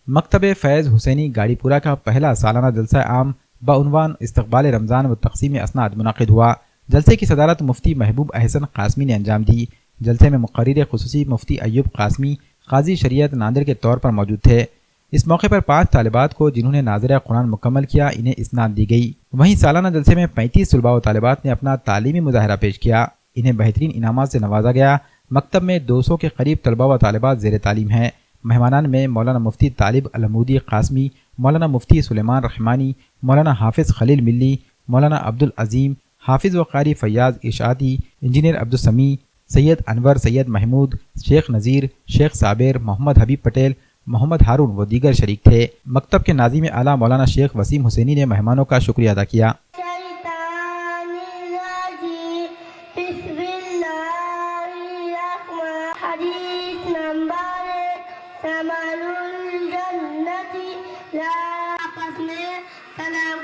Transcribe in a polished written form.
مکتب فیض حسینی گاڑی پورا کا پہلا سالانہ جلسہ عام بعنوان استقبال رمضان و تقسیم اسناد منعقد ہوا۔ جلسے کی صدارت مفتی محبوب احسن قاسمی نے انجام دی۔ جلسے میں مقرر خصوصی مفتی ایوب قاسمی قاضی شریعت ناندر کے طور پر موجود تھے۔ اس موقع پر 5 طالبات کو جنہوں نے ناظرہ قرآن مکمل کیا انہیں اسناد دی گئی۔ وہیں سالانہ جلسے میں 35 طلباء و طالبات نے اپنا تعلیمی مظاہرہ پیش کیا، انہیں بہترین انعامات سے نوازا گیا۔ مکتب میں 200 کے قریب طلباء و طالبات زیر تعلیم ہیں۔ مہمانان میں مولانا مفتی طالب العمودی قاسمی، مولانا مفتی سلیمان رحمانی، مولانا حافظ خلیل ملی، مولانا عبدالعظیم، حافظ و قاری فیاض اشاعتی، انجینئر عبدالسمیع، سید انور، سید محمود، شیخ نذیر، شیخ صابر، محمد حبیب پٹیل، محمد ہارون و دیگر شریک تھے۔ مکتب کے ناظم اعلیٰ مولانا شیخ وسیم حسینی نے مہمانوں کا شکریہ ادا کیا۔ ثمر الجنة لا قسم سلام